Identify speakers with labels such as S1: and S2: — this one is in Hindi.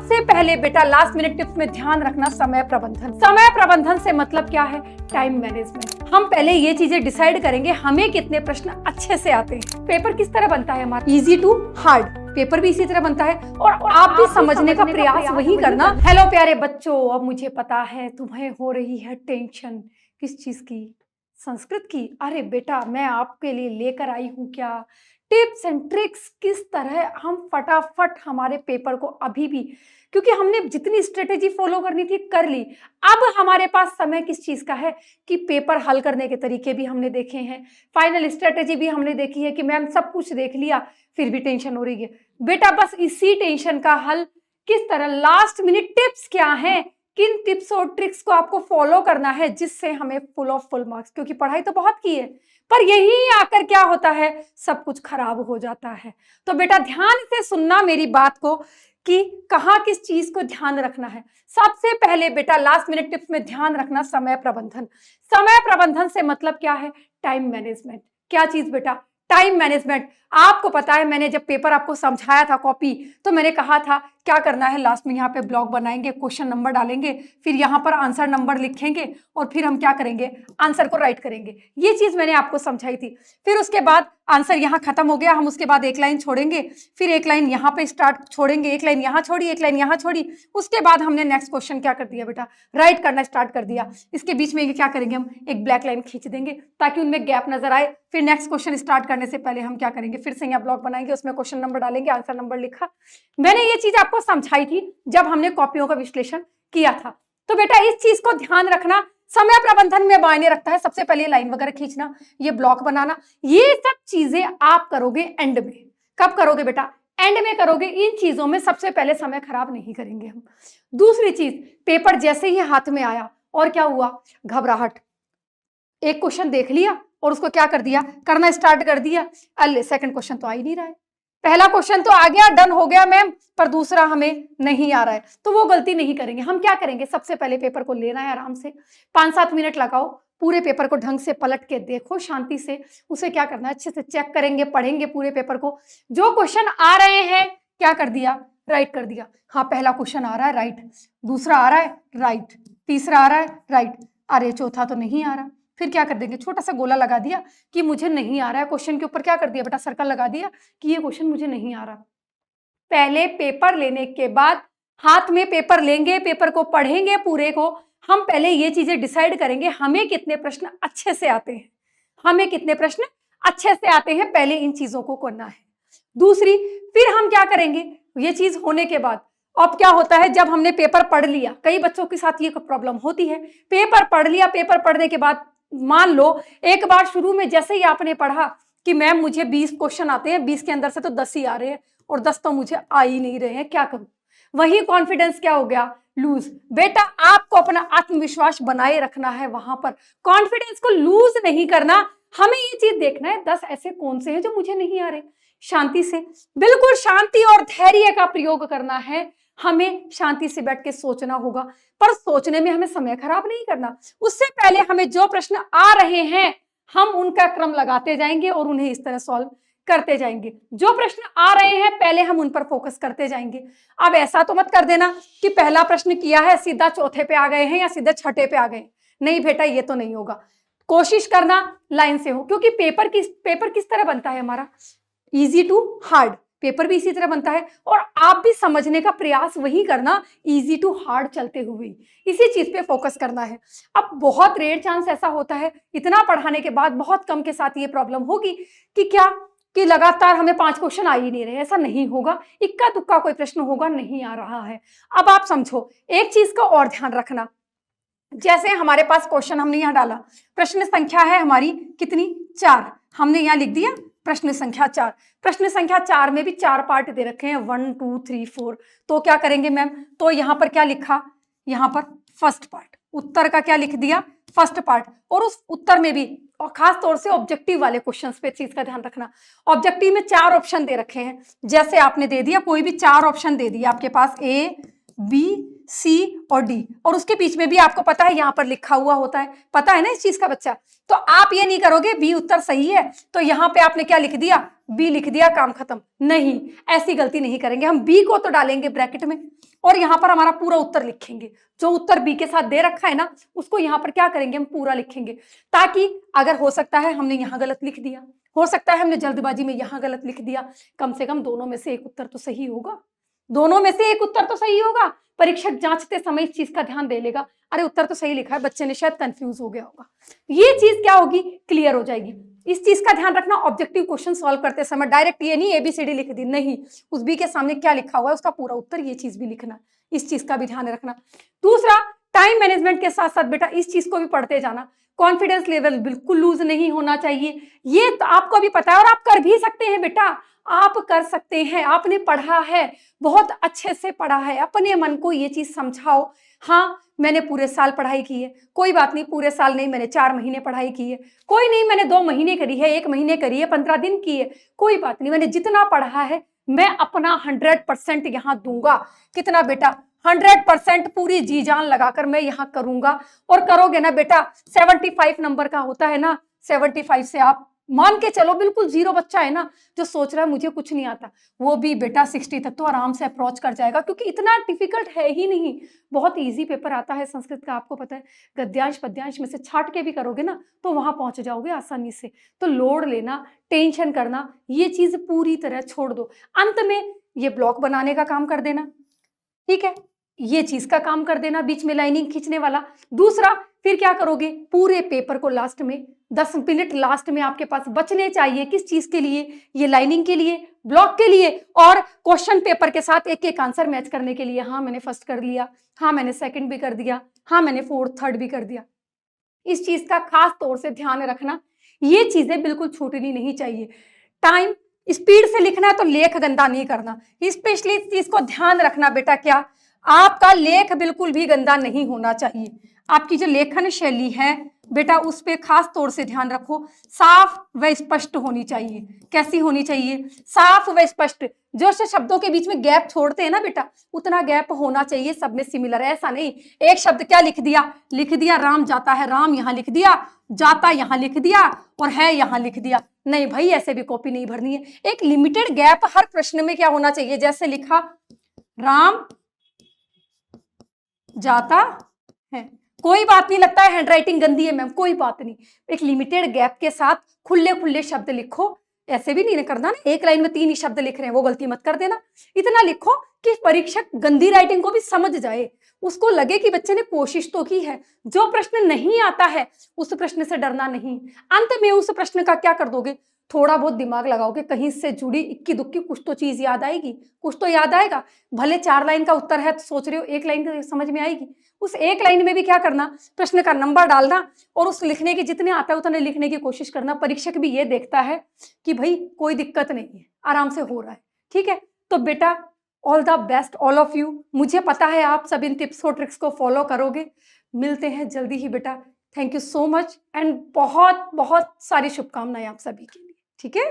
S1: सबसे पहले बेटा लास्ट मिनट टिप्स में ध्यान रखना समय प्रबंधन। समय प्रबंधन से मतलब क्या है? Time management. हम पहले ये चीजें डिसाइड करेंगे हमें कितने प्रश्न अच्छे से आते हैं। पेपर किस तरह बनता है हमारा? Easy to hard. पेपर भी इसी तरह बनता है और आप भी समझने का प्रयास वही करना। हेलो प्यारे बच्चों, अब मुझे पता है तुम्हें हो रही है टेंशन। किस चीज की? संस्कृत की। अरे बेटा, मैं आपके लिए लेकर आई हूँ क्या टिप्स एंड ट्रिक्स, किस तरह हम फटाफट हमारे पेपर को अभी भी, क्योंकि हमने जितनी स्ट्रेटेजी फॉलो करनी थी कर ली। अब हमारे पास समय किस चीज का है कि पेपर हल करने के तरीके भी हमने देखे हैं, फाइनल स्ट्रेटेजी भी हमने देखी है कि मैम सब कुछ देख लिया, फिर भी टेंशन हो रही है। बेटा बस इसी टेंशन का हल किस तरह, लास्ट मिनट टिप्स क्या है, किन टिप्स और ट्रिक्स को आपको फॉलो करना है जिससे हमें फुल ऑफ फुल मार्क्स, क्योंकि पढ़ाई तो बहुत की है पर यही आकर क्या होता है, सब कुछ खराब हो जाता है। तो बेटा ध्यान से सुनना मेरी बात को कि कहाँ किस चीज को ध्यान रखना है। सबसे पहले बेटा लास्ट मिनट टिप्स में ध्यान रखना समय प्रबंधन। समय प्रबंधन से मतलब क्या है? Time management. क्या चीज बेटा? Time management. आपको पता है मैंने जब पेपर आपको समझाया था कॉपी, तो मैंने कहा था क्या करना है, लास्ट में यहाँ पे ब्लॉक बनाएंगे, क्वेश्चन नंबर डालेंगे, फिर यहाँ पर आंसर नंबर लिखेंगे और फिर हम क्या करेंगे, आंसर को राइट करेंगे। ये चीज मैंने आपको समझाई थी। फिर उसके बाद आंसर यहाँ खत्म हो गया, हम उसके बाद एक लाइन छोड़ेंगे, फिर एक लाइन यहाँ पे स्टार्ट छोड़ेंगे, एक लाइन यहाँ छोड़ी, एक लाइन यहाँ छोड़ी, उसके बाद हमने नेक्स्ट क्वेश्चन क्या कर दिया बेटा, राइट करना स्टार्ट कर दिया। इसके बीच में क्या करेंगे, हम एक ब्लैक लाइन खींच देंगे ताकि उनमें गैप नजर आए। फिर नेक्स्ट क्वेश्चन स्टार्ट करने से पहले हम क्या करेंगे, फिर से यहाँ ब्लॉक बनाएंगे, उसमें क्वेश्चन नंबर डालेंगे, आंसर नंबर लिखा। मैंने ये चीज आपको समझाई थी जब हमने कॉपियों का विश्लेषण किया था। तो बेटा इस चीज को ध्यान रखना, समय प्रबंधन में मायने रखता है सबसे पहले लाइन वगैरह खींचना, ये ब्लॉक बनाना, ये सब चीजें आप करोगे एंड में। कब करोगे बेटा? एंड में करोगे। इन चीजों में सबसे पहले समय खराब नहीं करेंगे हम। दूसरी चीज, पेपर जैसे ही हाथ में आया और क्या हुआ, घबराहट, एक क्वेश्चन देख लिया और उसको क्या कर दिया, करना स्टार्ट कर दिया। अल्ले सेकंड क्वेश्चन तो आ ही नहीं रहा है, पहला क्वेश्चन तो आ गया, डन हो गया मैम, पर दूसरा हमें नहीं आ रहा है। तो वो गलती नहीं करेंगे। हम क्या करेंगे, सबसे पहले पेपर को लेना है आराम से, 5-7 मिनट लगाओ, पूरे पेपर को ढंग से पलट के देखो, शांति से उसे क्या करना है, अच्छे से चेक करेंगे, पढ़ेंगे पूरे पेपर को। जो क्वेश्चन आ रहे हैं क्या कर दिया, राइट कर दिया। हाँ पहला क्वेश्चन आ रहा है राइट, दूसरा आ रहा है राइट, तीसरा आ रहा है राइट, अरे चौथा तो नहीं आ रहा। फिर क्या कर देंगे, छोटा सा गोला लगा दिया कि मुझे नहीं आ रहा है, क्वेश्चन के ऊपर क्या कर दिया बेटा, सर्कल लगा दिया कि ये क्वेश्चन मुझे नहीं आ रहा। पहले पेपर लेने के बाद हाथ में पेपर लेंगे, पेपर को पढ़ेंगे पूरे को, हम पहले ये चीजें डिसाइड करेंगे हमें कितने प्रश्न अच्छे से आते हैं, हमें कितने प्रश्न अच्छे से आते हैं, पहले इन चीजों को करना है। दूसरी, फिर हम क्या करेंगे, ये चीज होने के बाद अब क्या होता है, जब हमने पेपर पढ़ लिया, कई बच्चों के साथ ये प्रॉब्लम होती है, पेपर पढ़ लिया, पेपर पढ़ने के बाद मान लो एक बार शुरू में जैसे ही आपने पढ़ा कि मैम मुझे 20 क्वेश्चन आते हैं, 20 के अंदर से तो 10 ही आ रहे हैं और 10 तो मुझे आ ही नहीं रहे हैं, क्या करूं, वही कॉन्फिडेंस क्या हो गया, लूज। बेटा आपको अपना आत्मविश्वास बनाए रखना है, वहां पर कॉन्फिडेंस को लूज नहीं करना। हमें ये चीज देखना है 10 ऐसे कौन से हैं जो मुझे नहीं आ रहे, शांति से, बिल्कुल शांति और धैर्य का प्रयोग करना है, हमें शांति से बैठ के सोचना होगा, पर सोचने में हमें समय खराब नहीं करना। उससे पहले हमें जो प्रश्न आ रहे हैं हम उनका क्रम लगाते जाएंगे और उन्हें इस तरह सॉल्व करते जाएंगे। जो प्रश्न आ रहे हैं पहले हम उन पर फोकस करते जाएंगे। अब ऐसा तो मत कर देना कि पहला प्रश्न किया है सीधा चौथे पे आ गए हैं या सीधे छठे पे आ गए, नहीं बेटा ये तो नहीं होगा। कोशिश करना लाइन से हो, क्योंकि पेपर किस तरह बनता है हमारा, इजी टू हार्ड। पेपर भी इसी तरह बनता है और आप भी समझने का प्रयास वही करना, इजी टू हार्ड चलते हुए इसी चीज पे फोकस करना है। अब बहुत रेयर चांस ऐसा होता है इतना पढ़ाने के बाद बहुत कम के साथ ये प्रॉब्लम होगी कि क्या कि लगातार हमें 5 क्वेश्चन आ ही नहीं रहे, ऐसा नहीं होगा, इक्का दुक्का कोई प्रश्न होगा नहीं आ रहा है। अब आप समझो एक चीज का और ध्यान रखना, जैसे हमारे पास क्वेश्चन हमने यहाँ डाला, प्रश्न संख्या है हमारी कितनी, 4, हमने यहाँ लिख दिया प्रश्न संख्या 4। प्रश्न संख्या 4 में भी 4 पार्ट दे रखे हैं, 1 2 3 4। तो क्या करेंगे मैम, तो यहाँ पर क्या लिखा, यहाँ पर फर्स्ट पार्ट, उत्तर का क्या लिख दिया, फर्स्ट पार्ट। और उस उत्तर में भी और खास तौर से ऑब्जेक्टिव वाले क्वेश्चंस पे चीज का ध्यान रखना। ऑब्जेक्टिव में 4 ऑप्शन दे रखे हैं, जैसे आपने दे दिया कोई भी 4 ऑप्शन दे दिया आपके पास, ए बी सी और डी, और उसके बीच में भी आपको पता है यहाँ पर लिखा हुआ होता है, पता है ना इस चीज का बच्चा। तो आप ये नहीं करोगे बी उत्तर सही है तो यहाँ पे आपने क्या लिख दिया, बी लिख दिया, काम खत्म, नहीं, ऐसी गलती नहीं करेंगे। हम बी को तो डालेंगे ब्रैकेट में और यहाँ पर हमारा पूरा उत्तर लिखेंगे। जो उत्तर बी के साथ दे रखा है ना, उसको यहाँ पर क्या करेंगे, हम पूरा लिखेंगे, ताकि अगर हो सकता है हमने यहाँ गलत लिख दिया, हो सकता है हमने जल्दबाजी में यहाँ गलत लिख दिया, कम से कम दोनों में से एक उत्तर तो सही होगा, दोनों में से एक उत्तर तो सही होगा। परीक्षक जांचते समय इस चीज का ध्यान दे लेगा, अरे उत्तर तो सही लिखा है, बच्चे ने शायद कंफ्यूज हो गया होगा, ये चीज क्या होगी, क्लियर हो जाएगी। इस चीज का ध्यान रखना, ऑब्जेक्टिव क्वेश्चन सॉल्व करते समय डायरेक्ट ये नहीं एबीसीडी लिख दी, नहीं, उस बी के सामने क्या लिखा हुआ है उसका पूरा उत्तर, ये चीज भी लिखना, इस चीज का भी ध्यान रखना। दूसरा, टाइम मैनेजमेंट के साथ साथ बेटा इस चीज को भी पढ़ते जाना, कॉन्फिडेंस लेवल बिल्कुल लूज नहीं होना चाहिए, ये तो आपको भी पता है और आप कर भी सकते हैं बेटा, आप कर सकते हैं, आपने पढ़ा है, बहुत अच्छे से पढ़ा है, अपने मन को ये चीज समझाओ, हाँ मैंने पूरे साल पढ़ाई की है, कोई बात नहीं, पूरे साल नहीं, मैंने 4 महीने पढ़ाई की है, कोई नहीं, मैंने 2 महीने करी है, 1 महीने करी है, 15 दिन की है, कोई बात नहीं, मैंने जितना पढ़ा है मैं अपना 100% यहाँ दूंगा। कितना बेटा, 100% पूरी जी जान लगाकर मैं यहाँ करूंगा। और करोगे ना बेटा, 75 नंबर का होता है ना, 75 से आप मान के चलो बिल्कुल जीरो बच्चा है ना जो सोच रहा है मुझे कुछ नहीं आता, वो भी बेटा 60 तक तो आराम से अप्रोच कर जाएगा, क्योंकि इतना डिफिकल्ट है ही नहीं, बहुत इजी पेपर आता है संस्कृत का, आपको पता है, गद्यांश पद्यांश में से छाट के भी करोगे ना तो वहां पहुंच जाओगे आसानी से। तो लोड लेना, टेंशन करना, ये चीज पूरी तरह छोड़ दो। अंत में ये ब्लॉक बनाने का काम कर देना, ठीक है, ये चीज का काम कर देना, बीच में लाइनिंग खींचने वाला। दूसरा, फिर क्या करोगे, पूरे पेपर को लास्ट में 10 मिनट लास्ट में आपके पास बचने चाहिए, किस चीज के लिए, ये लाइनिंग के लिए, ब्लॉक के लिए, और क्वेश्चन पेपर के साथ एक एक आंसर मैच करने के लिए। हाँ मैंने फर्स्ट कर लिया, हाँ मैंने सेकंड भी कर दिया, हाँ मैंने फोर्थ थर्ड भी कर दिया। इस चीज का खास तौर से ध्यान रखना, ये चीजें बिल्कुल छूटनी नहीं चाहिए। टाइम स्पीड से लिखना है तो लेख गंदा नहीं करना, स्पेशली इस चीज को ध्यान रखना बेटा, क्या आपका लेख बिल्कुल भी गंदा नहीं होना चाहिए। आपकी जो लेखन शैली है बेटा उस पे खास तौर से ध्यान रखो, साफ व स्पष्ट होनी चाहिए। कैसी होनी चाहिए, साफ व स्पष्ट। जो शब्दों के बीच में गैप छोड़ते हैं ना बेटा, उतना गैप होना चाहिए, सब में सिमिलर। ऐसा नहीं एक शब्द क्या लिख दिया राम जाता है, राम यहाँ लिख दिया, जाता यहाँ लिख दिया और है यहाँ लिख दिया, नहीं भाई ऐसे भी कॉपी नहीं भरनी है। एक लिमिटेड गैप हर प्रश्न में क्या होना चाहिए, जैसे लिखा राम जाता है, कोई बात नहीं, लगता है हैंडराइटिंग गंदी है मैम, कोई बात नहीं, एक लिमिटेड गैप के साथ खुले खुले शब्द लिखो। ऐसे भी नहीं करना ना, एक लाइन में 3 ही शब्द लिख रहे हैं, वो गलती मत कर देना। इतना लिखो कि परीक्षक गंदी राइटिंग को भी समझ जाए, उसको लगे कि बच्चे ने कोशिश तो की है। जो प्रश्न नहीं आता है उस प्रश्न से डरना नहीं, अंत में उस प्रश्न का क्या कर दोगे, थोड़ा बहुत दिमाग लगाओगे, कहीं से जुड़ी इक्की दुक्की कुछ तो चीज याद आएगी, कुछ तो याद आएगा। भले 4 लाइन का उत्तर है तो सोच रहे हो 1 लाइन समझ में आएगी, उस 1 लाइन में भी क्या करना, प्रश्न का नंबर डालना और उस लिखने के जितने आता है उतने लिखने की कोशिश करना। परीक्षक भी ये देखता है कि भाई कोई दिक्कत नहीं है, आराम से हो रहा है, ठीक है। तो बेटा all the best all of you, मुझे पता है आप सब इन टिप्स और ट्रिक्स को फॉलो करोगे। मिलते हैं जल्दी ही बेटा, thank you so much and बहुत बहुत सारी शुभकामनाएं आप सभी के लिए, ठीक है।